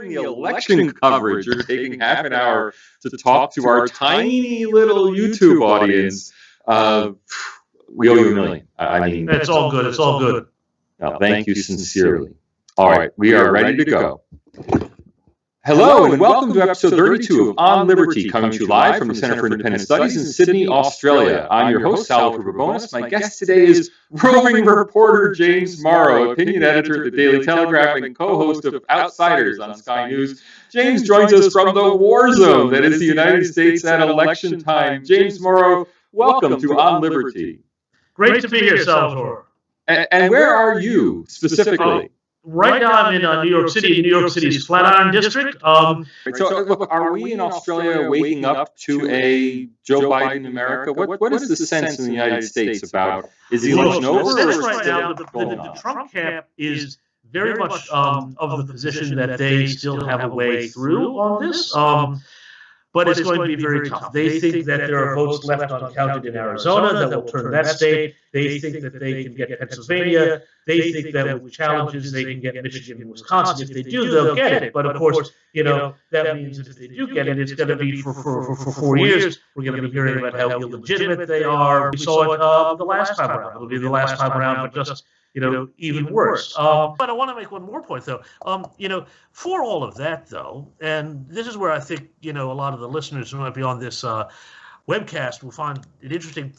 during the election coverage, you're taking half an hour to talk to our tiny little YouTube audience. We owe you a million. I mean, it's all good. It's all good. No, thank you sincerely. All right, we are ready to go. Hello and welcome to episode 32 of On Liberty, coming to you live from the Center for Independent Studies in Sydney, Australia. I'm your host, Salvatore Babones. My guest today is roving reporter James Morrow, opinion editor at the Daily Telegraph and co-host of Outsiders on Sky News. James joins us from the war zone that is the United States at election time. James Morrow, welcome to On Liberty. Great to be here, Salvatore. And where are you specifically? Right now, I'm in New York City, New York City's Flatiron District. So, are we in Australia waking up to a Joe Biden America? What is the sense in the United States about? Is the election over? The sense right now, the Trump camp is very much of the position that they still have a way through on this. But it's going to be very tough. They think that there are votes left uncounted in Arizona that will turn that state. They think that they can get Pennsylvania. They think that with challenges they can get Michigan and Wisconsin. If they do, they'll get it. But of course, that means that if they do get it, it's going to be for 4 years. We're going to be hearing about how illegitimate they are. We saw it the last time around. It'll be the last time around, but just even worse. But I want to make one more point, though. For all of that, though, and this is where I think, a lot of the listeners who might be on this webcast will find it interesting.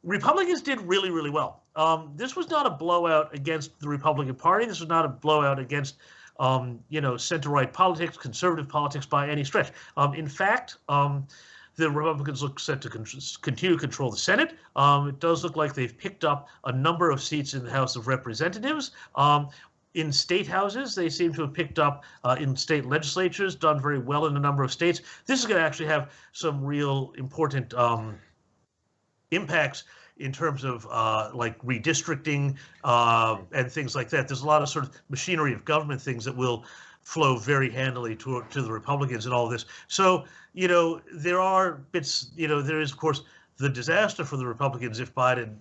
Republicans did really, really well. This was not a blowout against the Republican Party. This was not a blowout against, center-right politics, conservative politics by any stretch. In fact, the Republicans look set to continue to control the Senate. It does look like they've picked up a number of seats in the House of Representatives. In state houses, they seem to have picked up in state legislatures, done very well in a number of states. This is going to actually have some real important impacts in terms of like redistricting and things like that. There's a lot of sort of machinery of government things that will flow very handily to the Republicans and all of this. So, there are bits, there is, of course, the disaster for the Republicans if Biden,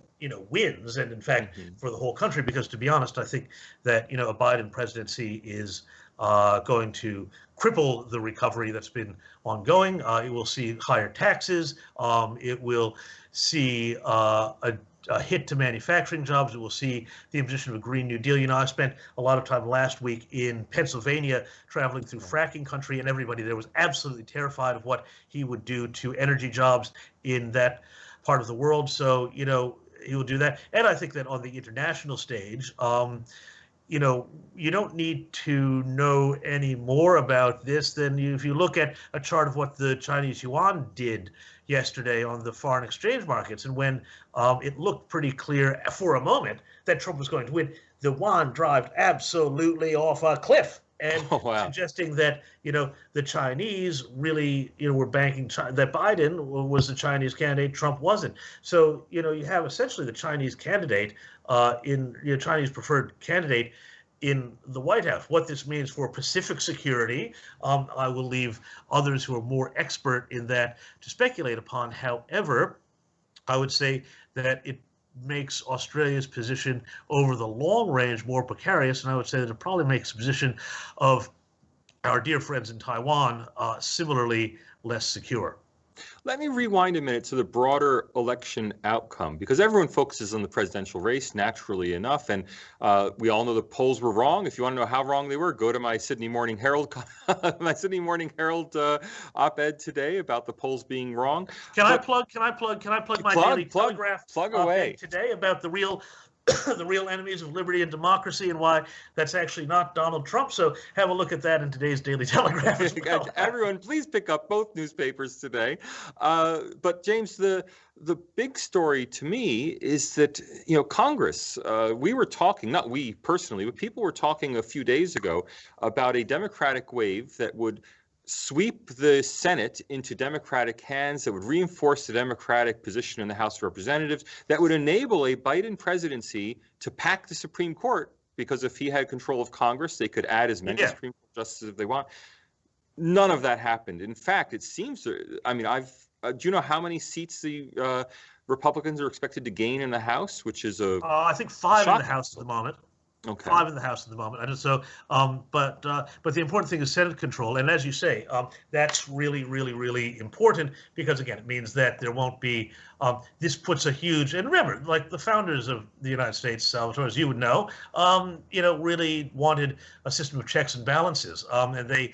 wins, and in fact, for the whole country, because to be honest, I think that, a Biden presidency is going to cripple the recovery that's been ongoing. It will see higher taxes. It will see a hit to manufacturing jobs. It will see the imposition of a Green New Deal. I spent a lot of time last week in Pennsylvania traveling through fracking country, and everybody there was absolutely terrified of what he would do to energy jobs in that part of the world. So, he will do that. And I think that on the international stage, you don't need to know any more about this than if you look at a chart of what the Chinese yuan did yesterday on the foreign exchange markets. And when it looked pretty clear for a moment that Trump was going to win, the yuan dropped absolutely off a cliff. And suggesting that, the Chinese really, were banking that Biden was the Chinese candidate, Trump wasn't. So, you have essentially the Chinese candidate Chinese preferred candidate in the White House. What this means for Pacific security, I will leave others who are more expert in that to speculate upon. However, I would say that it makes Australia's position over the long range more precarious, and I would say that it probably makes the position of our dear friends in Taiwan similarly less secure. Let me rewind a minute to the broader election outcome, because everyone focuses on the presidential race, naturally enough, and we all know the polls were wrong. If you want to know how wrong they were, go to my Sydney Morning Herald, op-ed today about the polls being wrong. Can I plug my Daily Telegraph away today about the real enemies of liberty and democracy and why that's actually not Donald Trump. So have a look at that in today's Daily Telegraph as well. Everyone, please pick up both newspapers today. But James, the big story to me is that, Congress, we were talking, not we personally, but people were talking a few days ago about a Democratic wave that would sweep the Senate into Democratic hands, that would reinforce the Democratic position in the House of Representatives, that would enable a Biden presidency to pack the Supreme Court, because if he had control of Congress, they could add as many Supreme Court justices if they want. None of that happened. In fact, it seems do you know how many seats the Republicans are expected to gain in the House, which is I think 5 in the House at the moment. Okay. 5 in the House at the moment. And so, but the important thing is Senate control. And as you say, that's really, really, really important because, again, it means that there won't be, this puts a huge, and remember, like the founders of the United States, Salvatore, as you would know, really wanted a system of checks and balances. And they,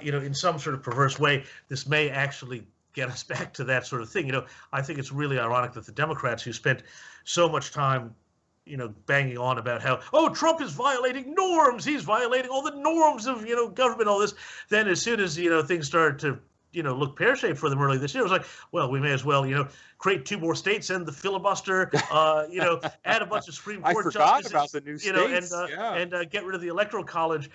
in some sort of perverse way, this may actually get us back to that sort of thing. I think it's really ironic that the Democrats, who spent so much time banging on about how, oh, Trump is violating norms. He's violating all the norms of, government, all this. Then as soon as, things started to, look pear-shaped for them early this year, it was like, well, we may as well, create 2 more states, end the filibuster, add a bunch of Supreme Court justices. I forgot about the new states. And get rid of the Electoral College,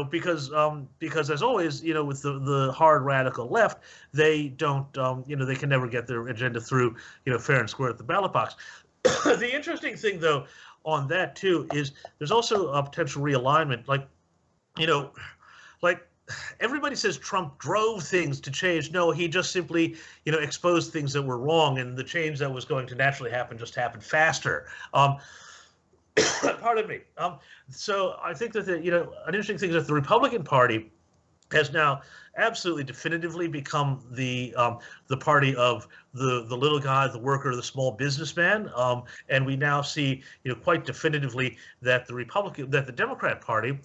because as always, with the hard radical left, they don't, they can never get their agenda through, fair and square at the ballot box. The interesting thing, though, on that, too, is there's also a potential realignment. Like everybody says Trump drove things to change. No, he just simply, exposed things that were wrong, and the change that was going to naturally happen just happened faster. Pardon me. So I think that, an interesting thing is that the Republican Party has now absolutely definitively become the party of the little guy, the worker, the small businessman, and we now see quite definitively that the Democrat Party,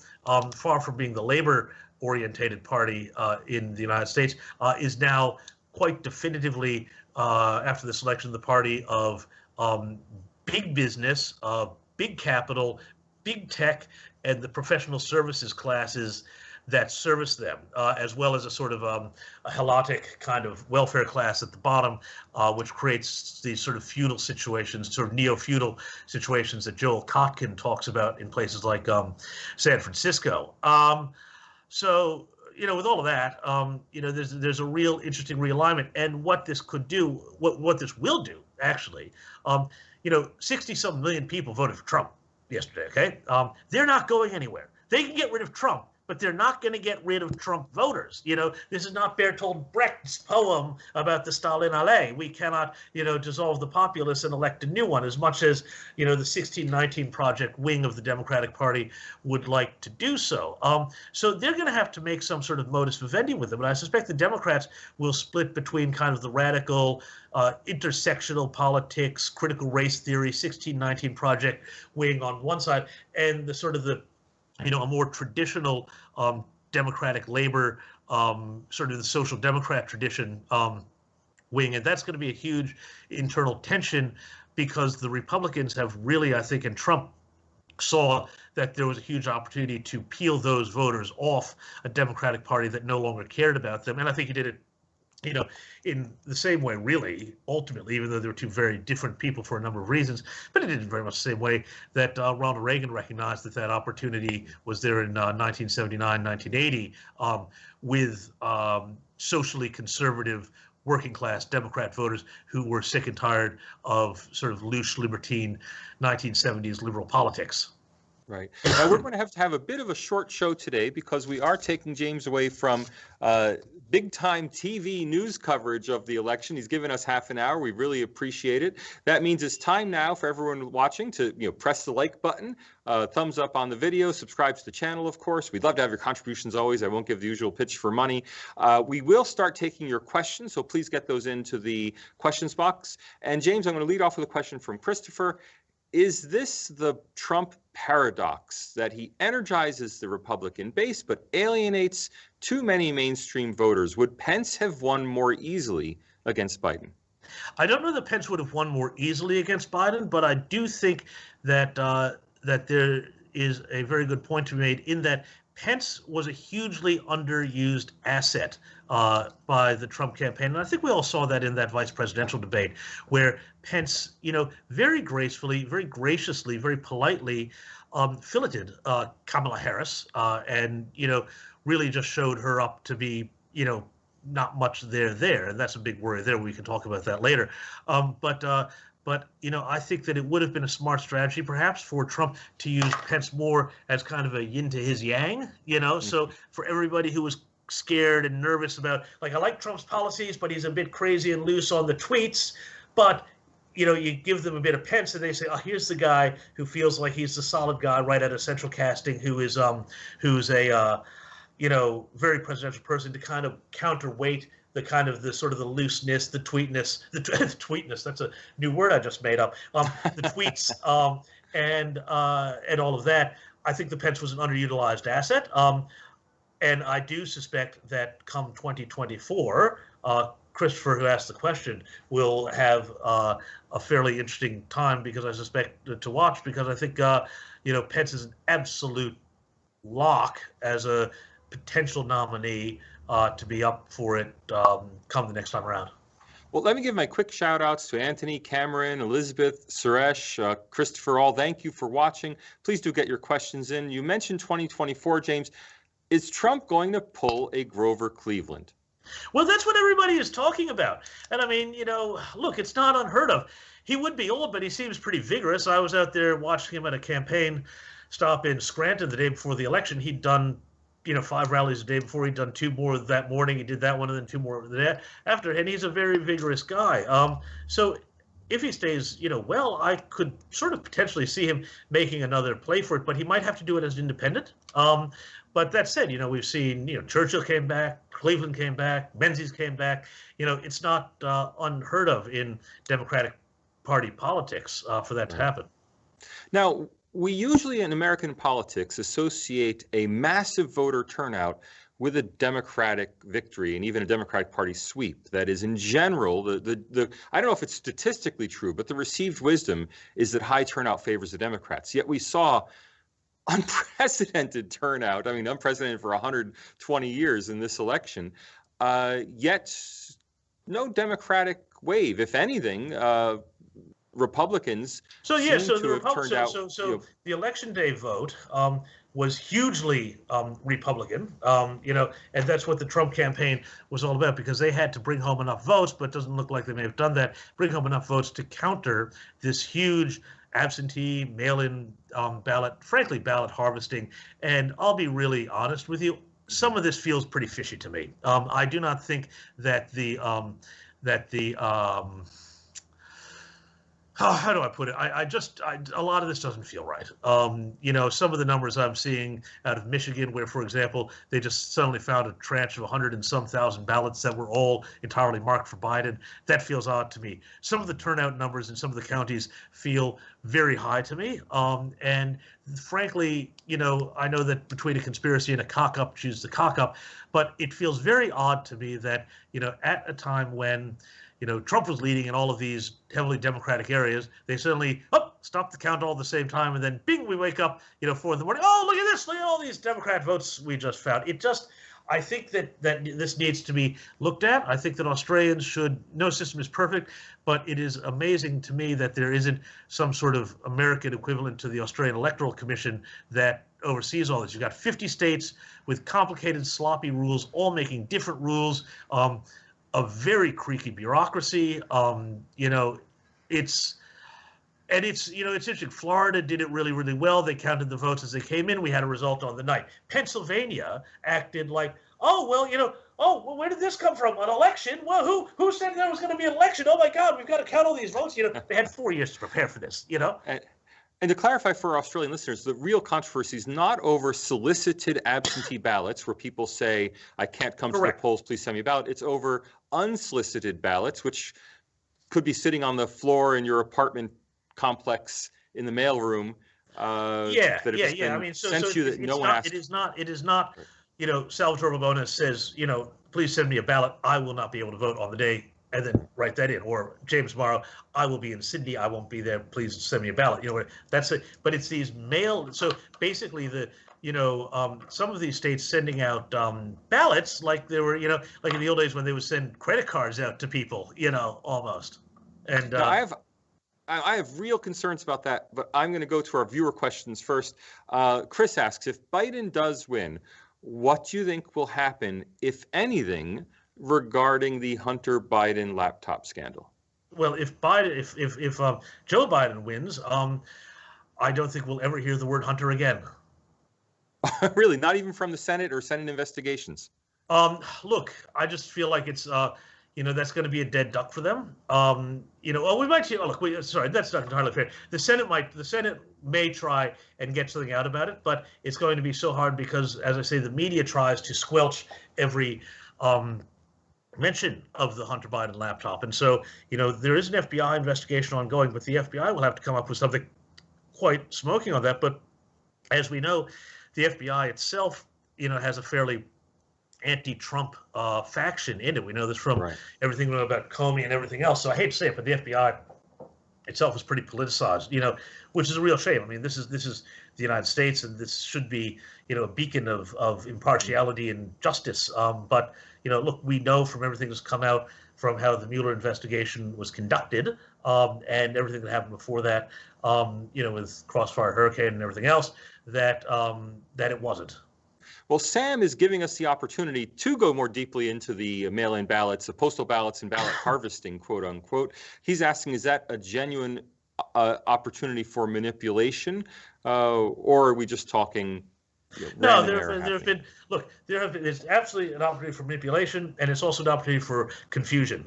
far from being the labor-orientated party in the United States, is now quite definitively after this election the party of big business, big capital, big tech, and the professional services classes that service them, as well as a sort of a helotic kind of welfare class at the bottom, which creates these sort of feudal situations, sort of neo-feudal situations that Joel Kotkin talks about in places like San Francisco. So, with all of that, there's a real interesting realignment, and what this could do, what this will do, actually, 60-some million people voted for Trump yesterday. Okay, they're not going anywhere. They can get rid of Trump, but they're not going to get rid of Trump voters. This is not Bertolt Brecht's poem about the Stalin Allee. We cannot, dissolve the populace and elect a new one, as much as, the 1619 Project wing of the Democratic Party would like to do so. So they're going to have to make some sort of modus vivendi with them. And I suspect the Democrats will split between kind of the radical intersectional politics, critical race theory, 1619 Project wing on one side, and the sort of a more traditional Democratic labor, sort of the social democrat tradition wing. And that's going to be a huge internal tension because the Republicans have really, I think, and Trump saw that there was a huge opportunity to peel those voters off a Democratic Party that no longer cared about them. And I think he did it, in the same way, really, ultimately, even though they were two very different people for a number of reasons, but it did it very much the same way that Ronald Reagan recognized that opportunity was there in 1979, 1980, with socially conservative working class Democrat voters who were sick and tired of sort of loose libertine 1970s liberal politics. Right. Now we're going to have a bit of a short show today because we are taking James away from big-time TV news coverage of the election. He's given us half an hour. We really appreciate it. That means it's time now for everyone watching to press the like button, thumbs up on the video, subscribe to the channel, of course. We'd love to have your contributions always. I won't give the usual pitch for money. We will start taking your questions, so please get those into the questions box. And James, I'm going to lead off with a question from Christopher. Is this the Trump paradox that he energizes the Republican base but alienates too many mainstream voters? Would Pence have won more easily against Biden? I don't know that Pence would have won more easily against Biden, but I do think that that there is a very good point to be made in that Pence was a hugely underused asset by the Trump campaign. And I think we all saw that in that vice presidential debate where Pence, very gracefully, very graciously, very politely filleted Kamala Harris and, really just showed her up to be, not much there. And that's a big worry there. We can talk about that later. But I think that it would have been a smart strategy, perhaps, for Trump to use Pence more as kind of a yin to his yang, So for everybody who was scared and nervous about, I like Trump's policies, but he's a bit crazy and loose on the tweets. But, you give them a bit of Pence, and they say, "Oh, here's the guy who feels like he's the solid guy right out of central casting, who's a very presidential person to kind of counterweight the kind of the sort of the looseness, the tweetness, the tweetness. That's a new word I just made up. The tweets and all of that. I think the Pence was an underutilized asset, and I do suspect that come 2024, Christopher, who asked the question, will have a fairly interesting time because I suspect to watch because I think Pence is an absolute lock as a potential nominee to be up for it come the next time around. Well, let me give my quick shout outs to Anthony, Cameron, Elizabeth, Suresh, Christopher, all. Thank you for watching. Please do get your questions in. You mentioned 2024, James. Is Trump going to pull a Grover Cleveland? Well, that's what everybody is talking about. And I mean, look, it's not unheard of. He would be old, but he seems pretty vigorous. I was out there watching him at a campaign stop in Scranton the day before the election. He'd done 5 rallies a day before. He'd done 2 more that morning. He did that one and then 2 more the day after. And he's a very vigorous guy. So if he stays, well, I could sort of potentially see him making another play for it, but he might have to do it as an independent. But that said, we've seen, Churchill came back, Cleveland came back, Menzies came back. It's not unheard of in Democratic Party politics for that to happen. Now, we usually in American politics associate a massive voter turnout with a Democratic victory and even a Democratic Party sweep. That is, in general, the I don't know if it's statistically true, but the received wisdom is that high turnout favors the Democrats. Yet we saw unprecedented turnout. I mean, unprecedented for 120 years in this election. Yet no Democratic wave. If anything, Republicans. So the election day vote was hugely Republican, and that's what the Trump campaign was all about because they had to bring home enough votes, but it doesn't look like they may have done that, bring home enough votes to counter this huge absentee, mail-in ballot, frankly, ballot harvesting. And I'll be really honest with you, some of this feels pretty fishy to me. I do not think that how do I put it? A lot of this doesn't feel right. Some of the numbers I'm seeing out of Michigan, where, for example, they just suddenly found a tranche of 100 and some thousand ballots that were all entirely marked for Biden. That feels odd to me. Some of the turnout numbers in some of the counties feel very high to me. And frankly, I know that between a conspiracy and a cock-up, choose the cock-up, but it feels very odd to me that, at a time when Trump was leading in all of these heavily Democratic areas, they suddenly, stop the count all at the same time, and then bing, we wake up, 4 in the morning. Oh, look at this! Look at all these Democrat votes we just found. I think that this needs to be looked at. I think that Australians should. No system is perfect, but it is amazing to me that there isn't some sort of American equivalent to the Australian Electoral Commission that oversees all this. You've got 50 states with complicated, sloppy rules, all making different rules. A very creaky bureaucracy. It's interesting. Florida did it really, really well. They counted the votes as they came in. We had a result on the night. Pennsylvania acted like, where did this come from? An election? Well, who said there was going to be an election? Oh my God, we've got to count all these votes. They had 4 years to prepare for this. And to clarify for Australian listeners, the real controversy is not over solicited absentee ballots where people say, I can't come to the polls, please send me a ballot. It's over unsolicited ballots, which could be sitting on the floor in your apartment complex in the mailroom. I mean, it is not. Salvatore Babones says, please send me a ballot. I will not be able to vote on the day, and then write that in. Or James Morrow, I will be in Sydney. I won't be there. Please send me a ballot. That's it. But it's these mail. So basically, some of these states sending out ballots like they were, like in the old days when they would send credit cards out to people, almost. And I have real concerns about that, but I'm going to go to our viewer questions first. Chris asks, if Biden does win, what do you think will happen, if anything, regarding the Hunter Biden laptop scandal? Well, if Joe Biden wins, I don't think we'll ever hear the word Hunter again. Really? Not even from the Senate or Senate investigations? Look, I just feel like it's that's going to be a dead duck for them. Well, we might see. Oh, look, sorry, that's not entirely fair. The Senate may try and get something out about it, but it's going to be so hard because, as I say, the media tries to squelch every mention of the Hunter Biden laptop, and so there is an FBI investigation ongoing, but the FBI will have to come up with something quite smoking on that. But as we know, the FBI itself, has a fairly anti-Trump faction in it. We know this from everything we know about Comey and everything else. So I hate to say it, but the FBI itself is pretty politicized, which is a real shame. I mean, this is the United States, and this should be, a beacon of impartiality and justice. But look, we know from everything that's come out from how the Mueller investigation was conducted, and everything that happened before that, with Crossfire Hurricane and everything else, that it wasn't. Well, Sam is giving us the opportunity to go more deeply into the mail-in ballots, the postal ballots and ballot harvesting, quote unquote. He's asking, is that a genuine opportunity for manipulation, or are we just talking? No, there's absolutely an opportunity for manipulation, and it's also an opportunity for confusion.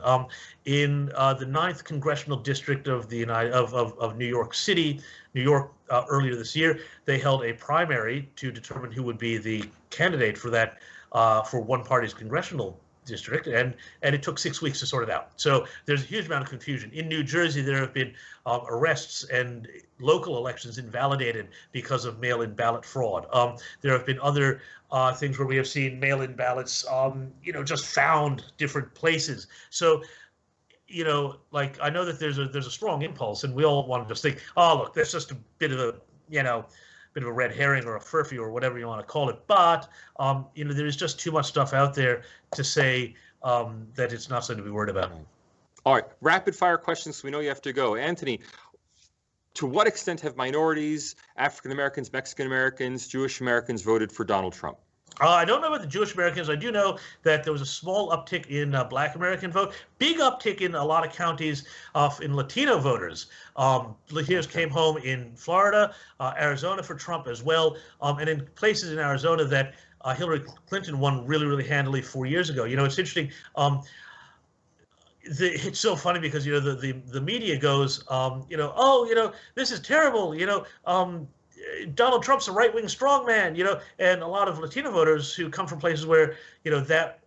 In the 9th congressional district of the of New York City, New York, earlier this year, they held a primary to determine who would be the candidate for that for one party's congressional district, and it took 6 weeks to sort it out. So there's a huge amount of confusion. In New Jersey, there have been arrests and local elections invalidated because of mail-in ballot fraud. There have been other things where we have seen mail-in ballots, just found different places. So, like, I know that there's a strong impulse, and we all want to just think, oh, look, that's just a bit of a, bit of a red herring or a furphy or whatever you want to call it. But, there is just too much stuff out there to say that it's not something to be worried about. All right, rapid fire questions, so we know you have to go. Anthony, to what extent have minorities, African Americans, Mexican Americans, Jewish Americans voted for Donald Trump? I don't know about the Jewish Americans. I do know that there was a small uptick in Black American vote, big uptick in a lot of counties in Latino voters. Latinos came home in Florida, Arizona for Trump as well, and in places in Arizona that Hillary Clinton won really, really handily 4 years ago. It's interesting. It's so funny because the media goes, this is terrible. Donald Trump's a right-wing strongman, and a lot of Latino voters who come from places where, that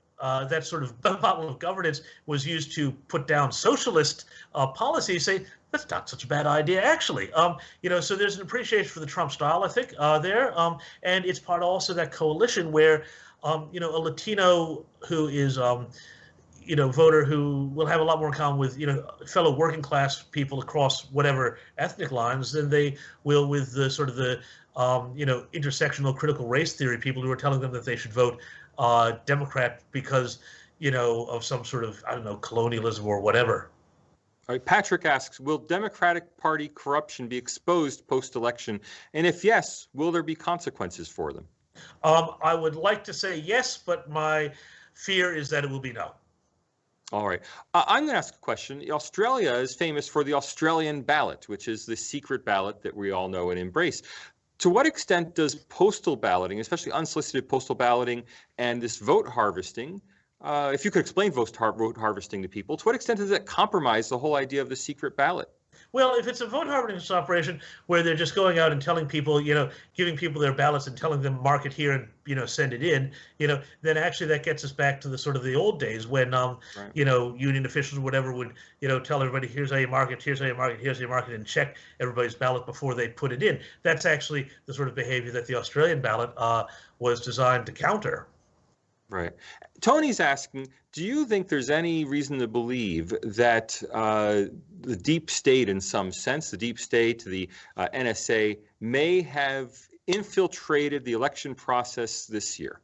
sort of model of governance was used to put down socialist policies, say that's not such a bad idea, actually. So there's an appreciation for the Trump style, I think, there, and it's part also that coalition where, a Latino who is voter who will have a lot more in common with, fellow working class people across whatever ethnic lines than they will with the sort of the, intersectional critical race theory people who are telling them that they should vote Democrat because, of some sort of, I don't know, colonialism or whatever. All right, Patrick asks, will Democratic Party corruption be exposed post-election? And if yes, will there be consequences for them? I would like to say yes, but my fear is that it will be no. All right. I'm going to ask a question. Australia is famous for the Australian ballot, which is the secret ballot that we all know and embrace. To what extent does postal balloting, especially unsolicited postal balloting and this vote harvesting, if you could explain vote harvesting to people, to what extent does it compromise the whole idea of the secret ballot? Well, if it's a vote harvesting operation where they're just going out and telling people, giving people their ballots and telling them mark it here and, send it in, then actually that gets us back to the sort of the old days when, union officials or whatever would, tell everybody, here's how you mark it, here's how you mark it, here's how you mark it, and check everybody's ballot before they put it in. That's actually the sort of behavior that the Australian ballot was designed to counter. Right. Tony's asking, do you think there's any reason to believe that the deep state, in some sense, the deep state, the NSA, may have infiltrated the election process this year?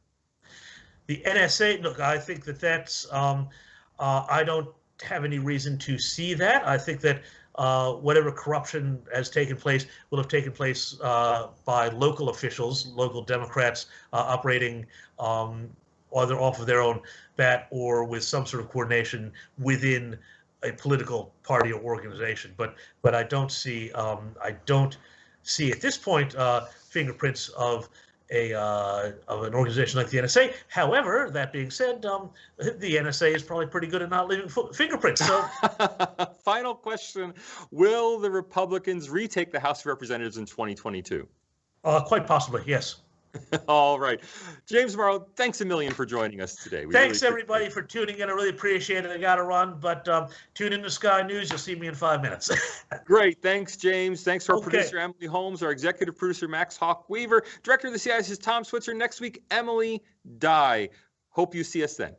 The NSA, look, I think that's, I don't have any reason to see that. I think that whatever corruption has taken place will have taken place by local officials, local Democrats operating either off of their own bat or with some sort of coordination within a political party or organization. But I don't see at this point fingerprints of an organization like the NSA. However, that being said, the NSA is probably pretty good at not leaving fingerprints. So, final question: will the Republicans retake the House of Representatives in 2022? Quite possibly, yes. All right. James Morrow, thanks a million for joining us today. Thanks, everybody, for tuning in. I really appreciate it. I got to run, but tune in to Sky News. You'll see me in 5 minutes. Great. Thanks, James. Thanks to our producer, Emily Holmes, our executive producer, Max Hawk-Weaver, director of the CIS is Tom Switzer. Next week, Emily Dye. Hope you see us then.